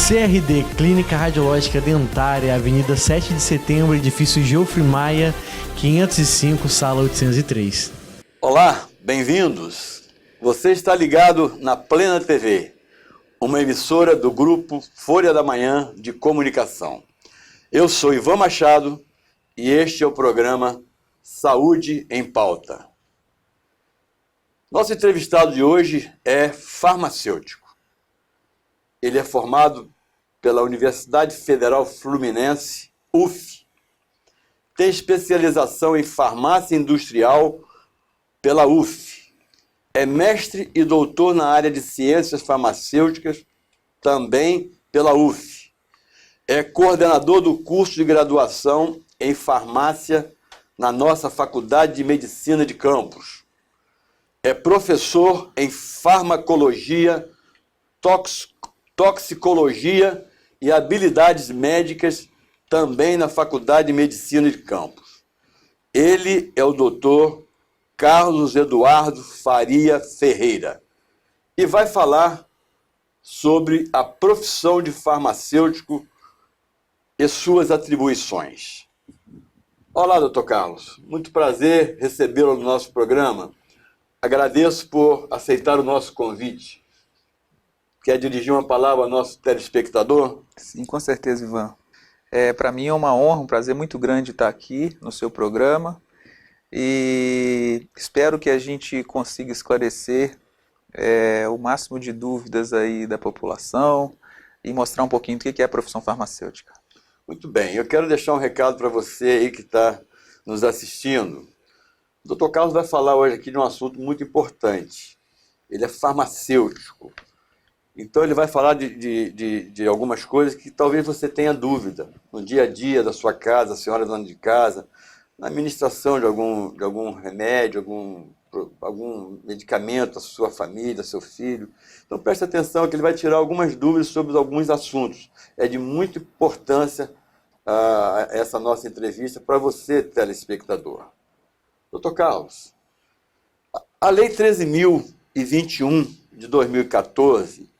CRD, Clínica Radiológica Dentária, Avenida 7 de Setembro, edifício Geoffrey Maia, 505, sala 803. Olá, bem-vindos. Você está ligado na Plena TV, uma emissora do grupo Folha da Manhã de Comunicação. Eu sou Ivan Machado e este é o programa Saúde em Pauta. Nosso entrevistado de hoje é farmacêutico. Ele é formado pela Universidade Federal Fluminense, UF. Tem especialização em farmácia industrial pela UF. É mestre e doutor na área de ciências farmacêuticas, também pela UF. É coordenador do curso de graduação em farmácia na nossa Faculdade de Medicina de Campos. É professor em farmacologia, toxicologia e habilidades médicas também na Faculdade de Medicina de Campos. Ele é o doutor Carlos Eduardo Faria Ferreira e vai falar sobre a profissão de farmacêutico e suas atribuições. Olá, doutor Carlos. Muito prazer recebê-lo no nosso programa. Agradeço por aceitar o nosso convite. Quer dirigir uma palavra ao nosso telespectador? Sim, com certeza, Ivan. Para mim é uma honra, um prazer muito grande estar aqui no seu programa e espero que a gente consiga esclarecer o máximo de dúvidas aí da população e mostrar um pouquinho do que é a profissão farmacêutica. Muito bem, eu quero deixar um recado para você aí que está nos assistindo. O Dr. Carlos vai falar hoje aqui de um assunto muito importante. Ele é farmacêutico. Então ele vai falar de algumas coisas que talvez você tenha dúvida no dia a dia da sua casa, a senhora dona de casa, na administração de algum remédio, algum medicamento, a sua família, seu filho. Então preste atenção que ele vai tirar algumas dúvidas sobre alguns assuntos. É de muita importância essa nossa entrevista para você, telespectador. Doutor Carlos, a Lei 13.021 de 2014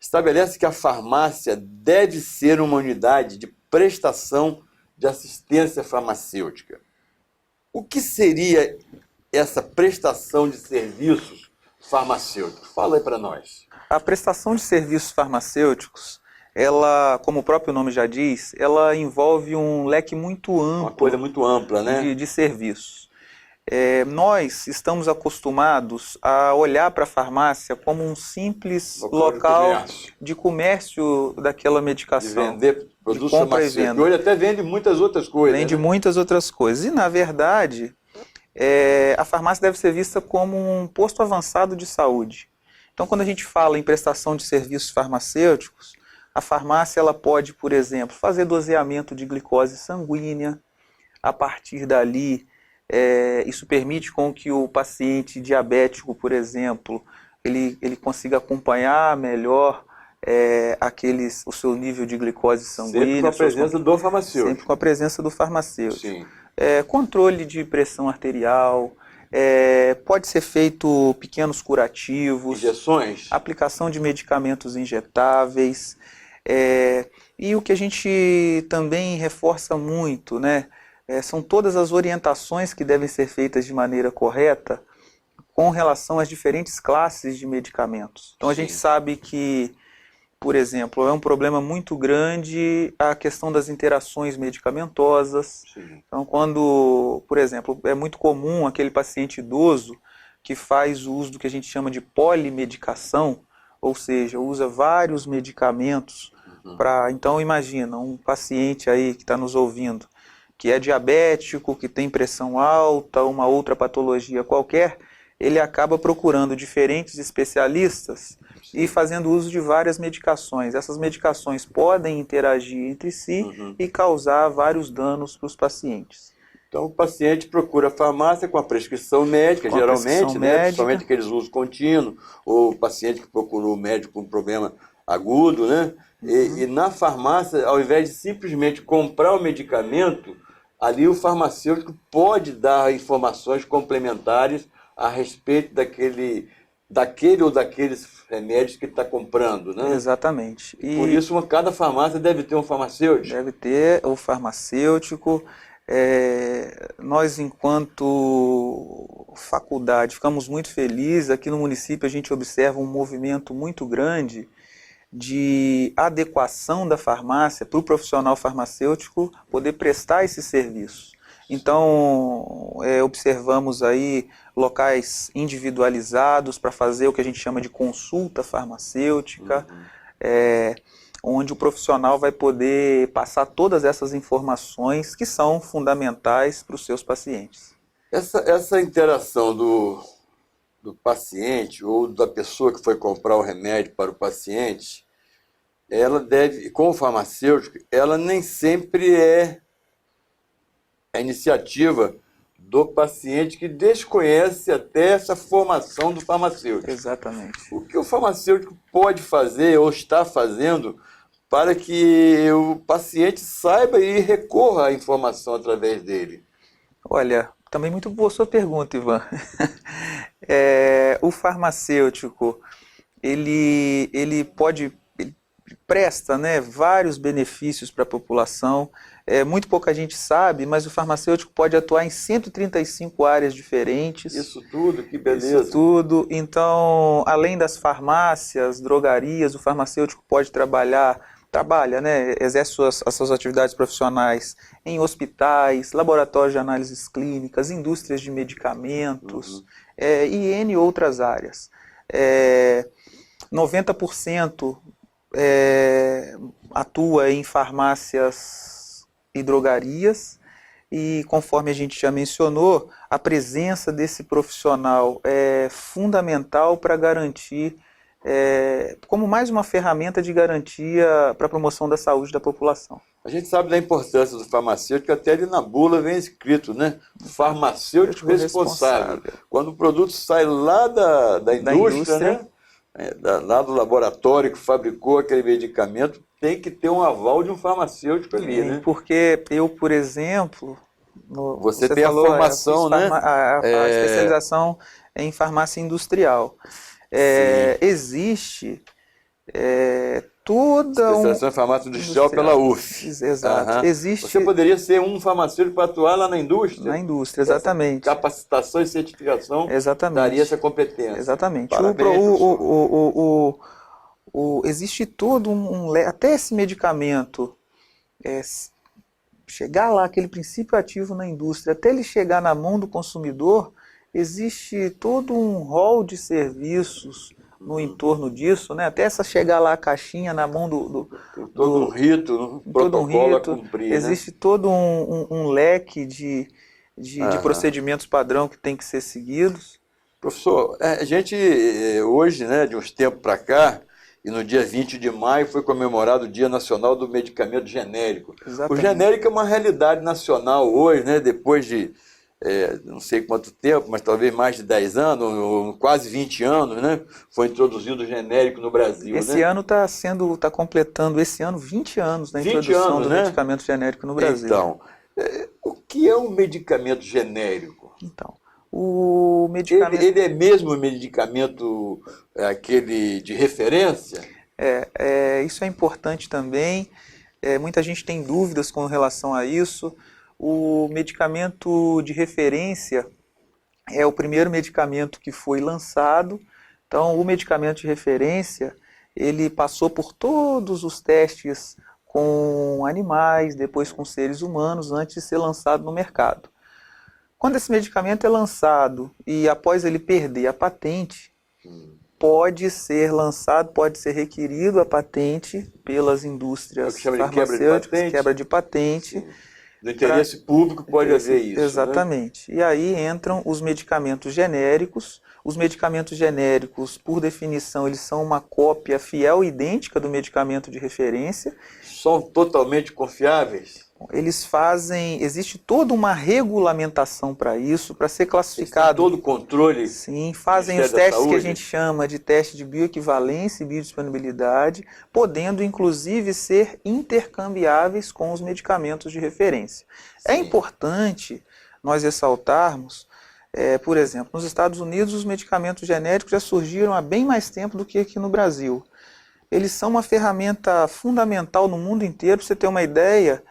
estabelece que a farmácia deve ser uma unidade de prestação de assistência farmacêutica. O que seria essa prestação de serviços farmacêuticos? Fala aí para nós. A prestação de serviços farmacêuticos, ela, como o próprio nome já diz, ela envolve um leque muito amplo. Uma coisa muito ampla, né? De serviços. Nós estamos acostumados a olhar para a farmácia como um simples local de comércio daquela medicação. De vender produtos farmacêuticos, que hoje até vende muitas outras coisas. Vende muitas outras coisas. E, na verdade, a farmácia deve ser vista como um posto avançado de saúde. Então, quando a gente fala em prestação de serviços farmacêuticos, a farmácia ela pode, por exemplo, fazer doseamento de glicose sanguínea. A partir dali, isso permite com que o paciente diabético, por exemplo, ele consiga acompanhar melhor o seu nível de glicose sanguínea. Sempre com a presença do farmacêutico. Sempre com a presença do farmacêutico. Sim. Controle de pressão arterial, pode ser feito pequenos curativos. Injeções. Aplicação de medicamentos injetáveis. E o que a gente também reforça muito, né? São todas as orientações que devem ser feitas de maneira correta com relação às diferentes classes de medicamentos. Então a gente sabe que, por exemplo, é um problema muito grande a questão das interações medicamentosas. Sim. Então quando, por exemplo, é muito comum aquele paciente idoso que faz o uso do que a gente chama de polimedicação, ou seja, usa vários medicamentos Então imagina, um paciente aí que está nos ouvindo, que é diabético, que tem pressão alta, uma outra patologia qualquer, ele acaba procurando diferentes especialistas e fazendo uso de várias medicações. Essas medicações podem interagir entre si e causar vários danos para os pacientes. Então o paciente procura a farmácia com a prescrição médica, geralmente, principalmente aqueles usos contínuos, ou o paciente que procurou o médico com problema agudo, né? E na farmácia, ao invés de simplesmente comprar o medicamento, ali o farmacêutico pode dar informações complementares a respeito daquele daquele ou daqueles remédios que ele está comprando, né? Exatamente. E por isso, cada farmácia deve ter um farmacêutico. deve ter o farmacêutico. Nós, enquanto faculdade, ficamos muito felizes. Aqui no município a gente observa um movimento muito grande de adequação da farmácia para o profissional farmacêutico poder prestar esse serviço. Então, observamos aí locais individualizados para fazer o que a gente chama de consulta farmacêutica, onde o profissional vai poder passar todas essas informações que são fundamentais para os seus pacientes. Essa interação do paciente ou da pessoa que foi comprar o remédio para o paciente, ela deve, com o farmacêutico, ela nem sempre é a iniciativa do paciente, que desconhece até essa formação do farmacêutico. Exatamente. O que o farmacêutico pode fazer ou está fazendo para que o paciente saiba e recorra à informação através dele? Olha, também muito boa sua pergunta, Ivan. O farmacêutico, ele presta, né, vários benefícios para a população. Muito pouca gente sabe, mas o farmacêutico pode atuar em 135 áreas diferentes. Isso tudo, que beleza. Isso tudo. Então, além das farmácias, drogarias, o farmacêutico pode trabalha, né, exerce as suas atividades profissionais em hospitais, laboratórios de análises clínicas, indústrias de medicamentos, e N outras áreas. 90% atua em farmácias e drogarias, e conforme a gente já mencionou, a presença desse profissional é fundamental para garantir, como mais uma ferramenta de garantia para a promoção da saúde da população. A gente sabe da importância do farmacêutico, até ali na bula vem escrito, né? Farmacêutico responsável. Quando o produto sai lá da indústria, né? Lá do laboratório que fabricou aquele medicamento, tem que ter um aval de um farmacêutico ali, né? Porque eu, por exemplo... Você tem falou, a formação, né? A especialização em farmácia industrial. Existe toda especialização em farmácia industrial pela UF. Exato. Existe... Você poderia ser um farmacêutico para atuar lá na indústria? Na indústria, exatamente. Essa capacitação e certificação daria essa competência. Exatamente. Parabéns, existe todo até esse medicamento chegar lá, aquele princípio ativo na indústria, até ele chegar na mão do consumidor, existe todo um rol de serviços no entorno disso, né? Até essa chegar lá a caixinha na mão todo um rito, um protocolo a cumprir. Existe, né? Todo um leque de procedimentos padrão que tem que ser seguidos. Professor, a gente hoje, né, de uns tempos para cá, e no dia 20 de maio foi comemorado o Dia Nacional do Medicamento Genérico. Exatamente. O genérico é uma realidade nacional hoje, né, depois de não sei quanto tempo, mas talvez mais de 10 anos, ou quase 20 anos, né, foi introduzido o genérico no Brasil. Esse ano está completando, esse ano, 20 anos da introdução do medicamento genérico no Brasil. Então, o que é um medicamento genérico? Então, o medicamento... Ele é mesmo um medicamento aquele de referência? Isso é importante também. Muita gente tem dúvidas com relação a isso. O medicamento de referência é o primeiro medicamento que foi lançado. Então, o medicamento de referência, ele passou por todos os testes com animais, depois com seres humanos, antes de ser lançado no mercado. Quando esse medicamento é lançado e após ele perder a patente, pode ser lançado, pode ser requerido a patente pelas indústrias farmacêuticas, quebra de patente. Do interesse público pode haver isso. Exatamente. Né? E aí entram os medicamentos genéricos. Os medicamentos genéricos, por definição, eles são uma cópia fiel e idêntica do medicamento de referência. São totalmente confiáveis? Existe toda uma regulamentação para isso, para ser classificado. Todo o controle. Sim, fazem os testes que a gente chama de teste de bioequivalência e biodisponibilidade, podendo inclusive ser intercambiáveis com os medicamentos de referência. Sim. É importante nós ressaltarmos Por exemplo, nos Estados Unidos os medicamentos genéricos já surgiram há bem mais tempo do que aqui no Brasil. Eles são uma ferramenta fundamental no mundo inteiro. Para você ter uma ideia,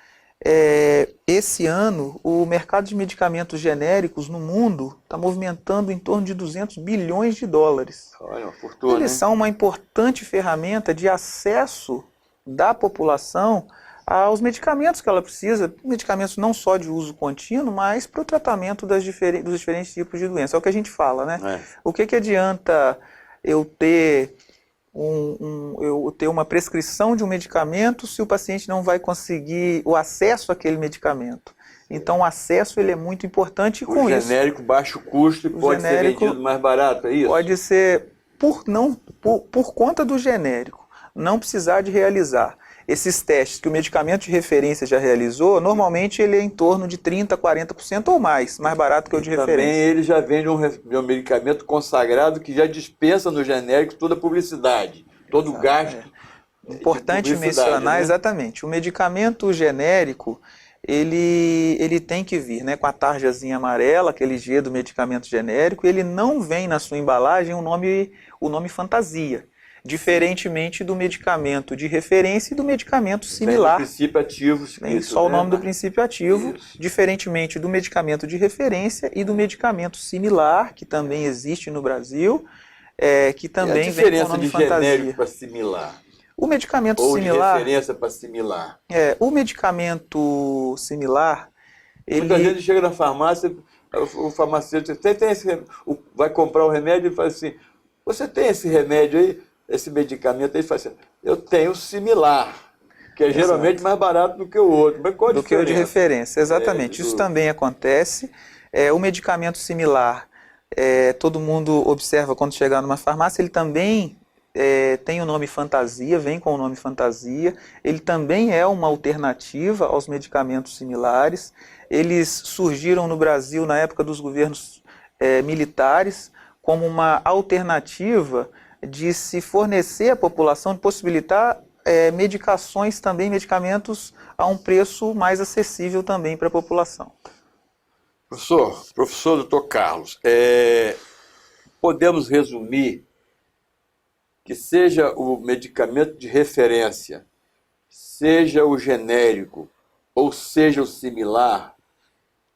esse ano o mercado de medicamentos genéricos no mundo está movimentando em torno de 200 bilhões de dólares. Olha, uma fortuna, Eles são uma importante ferramenta de acesso da população aos medicamentos que ela precisa, medicamentos não só de uso contínuo, mas para o tratamento dos diferentes tipos de doenças. É o que a gente fala, né? O que adianta eu ter uma prescrição de um medicamento se o paciente não vai conseguir o acesso àquele medicamento? Então o acesso ele é muito importante, e com isso... O genérico baixo custo e pode ser vendido mais barato, é isso? Pode ser por conta do genérico, não precisar de realizar esses testes que o medicamento de referência já realizou. Normalmente ele é em torno de 30%, 40% ou mais barato que o de referência. Também ele já vende um medicamento consagrado que já dispensa no genérico toda a publicidade, todo o gasto. Importante mencionar, né? Exatamente, o medicamento genérico, ele tem que vir, né, com a tarjazinha amarela, aquele G do medicamento genérico. Ele não vem na sua embalagem o nome fantasia, diferentemente do medicamento de referência e do medicamento similar. Vem do princípio ativo. Vem só o nome do princípio ativo, diferentemente do medicamento de referência e do medicamento similar, que também existe no Brasil, que também vem com o nome fantasia. A diferença de genérico para similar? O medicamento ou similar... Ou de referência para similar? O medicamento similar... Muita gente chega na farmácia, o farmacêutico vai comprar o remédio e fala assim: você tem esse remédio aí, esse medicamento aí? Ele fala assim: eu tenho similar, que é geralmente mais barato do que o outro. Mas qual a diferença? Do que o de referência, exatamente. Isso também acontece. O medicamento similar, todo mundo observa quando chegar numa farmácia, ele também tem o nome fantasia, vem com o nome fantasia. Ele também é uma alternativa aos medicamentos similares. Eles surgiram no Brasil na época dos governos militares como uma alternativa de se fornecer à população, de possibilitar medicações também, medicamentos a um preço mais acessível também para a população. Professor Dr. Carlos, podemos resumir que seja o medicamento de referência, seja o genérico, ou seja o similar,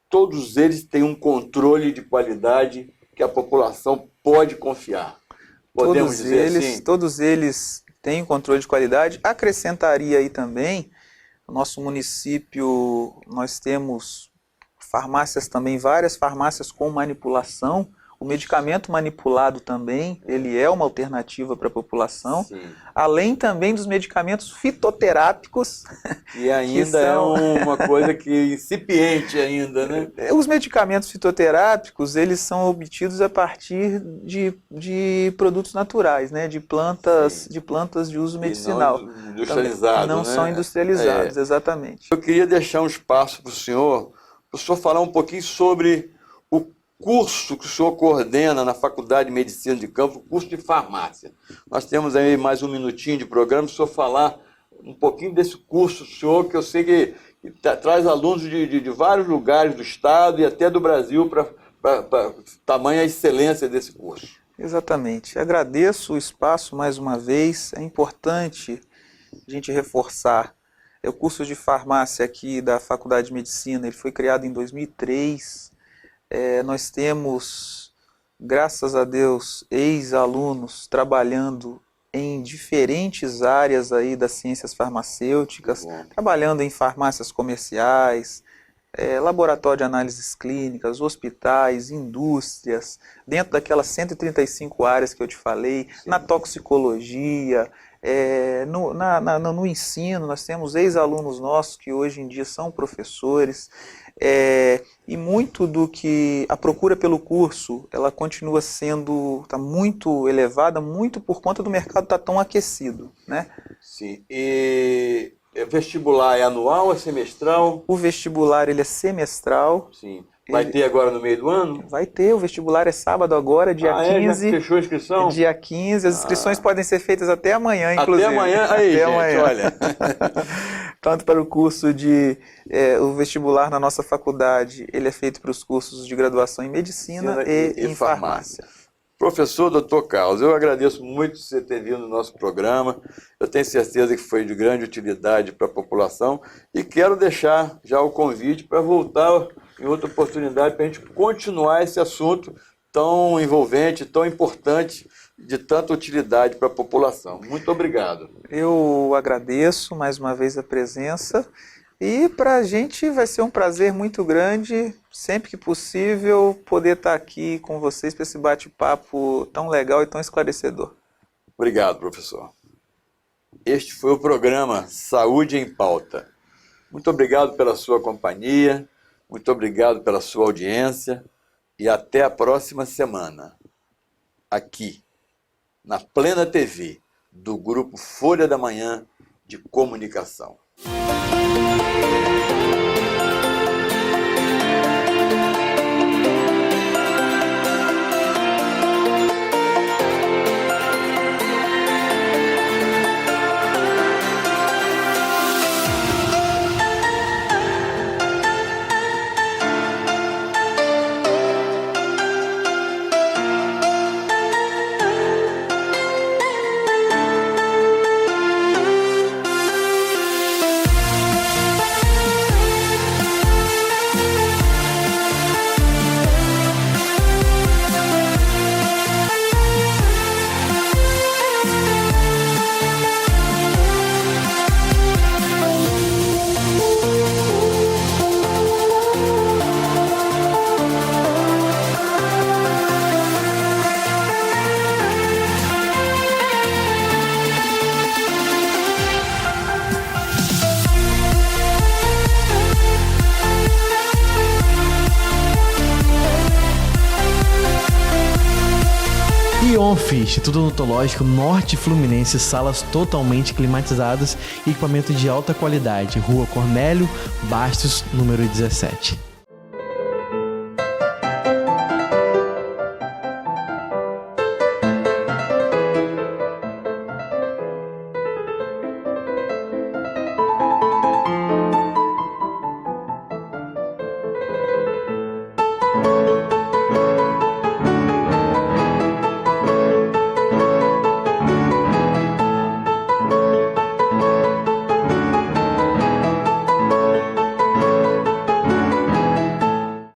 todos eles têm um controle de qualidade que a população pode confiar. Podemos dizer assim? Todos eles têm um controle de qualidade. Acrescentaria aí também, no nosso município nós temos farmácias também, várias farmácias com manipulação. O medicamento manipulado também, ele é uma alternativa para a população. Sim. Além também dos medicamentos fitoterápicos. E ainda é uma coisa que incipiente ainda, né? Os medicamentos fitoterápicos, eles são obtidos a partir de produtos naturais, né? De plantas de uso medicinal. E não industrializados, não, né? são industrializados, exatamente. Eu queria deixar um espaço para o senhor falar um pouquinho sobre o curso que o senhor coordena na Faculdade de Medicina de Campos, o curso de farmácia. Nós temos aí mais um minutinho de programa, para o senhor falar um pouquinho desse curso, senhor, que eu sei que traz alunos de vários lugares do estado e até do Brasil para tamanha excelência desse curso. Exatamente. Agradeço o espaço mais uma vez. É importante a gente reforçar. O curso de farmácia aqui da Faculdade de Medicina, ele foi criado em 2003. Nós temos, graças a Deus, ex-alunos trabalhando em diferentes áreas aí das ciências farmacêuticas, trabalhando em farmácias comerciais, laboratório de análises clínicas, hospitais, indústrias, dentro daquelas 135 áreas que eu te falei, sim, na toxicologia, no ensino. Nós temos ex-alunos nossos que hoje em dia são professores, e muito do que a procura pelo curso, ela continua está muito elevada, muito por conta do mercado estar tão aquecido, né? Sim. E vestibular é anual ou é semestral? O vestibular ele é semestral. Sim. Vai ter agora no meio do ano? Vai ter, o vestibular é sábado agora, dia 15. Já fechou a inscrição? Dia 15, as inscrições podem ser feitas até amanhã, inclusive. Até amanhã? Aí, até gente, amanhã. Olha. tanto para o curso de o vestibular na nossa faculdade, ele é feito para os cursos de graduação em medicina e em farmácia. Professor Dr. Carlos, eu agradeço muito você ter vindo no nosso programa. Eu tenho certeza que foi de grande utilidade para a população e quero deixar já o convite para voltar em outra oportunidade para a gente continuar esse assunto tão envolvente, tão importante, de tanta utilidade para a população. Muito obrigado. Eu agradeço mais uma vez a presença e para a gente vai ser um prazer muito grande, sempre que possível, poder estar aqui com vocês para esse bate-papo tão legal e tão esclarecedor. Obrigado, professor. Este foi o programa Saúde em Pauta. Muito obrigado pela sua companhia, muito obrigado pela sua audiência e até a próxima semana, aqui na Plena TV, do Grupo Folha da Manhã de Comunicação. IONF, Instituto Odontológico Norte Fluminense, salas totalmente climatizadas e equipamento de alta qualidade. Rua Cornélio Bastos, número 17.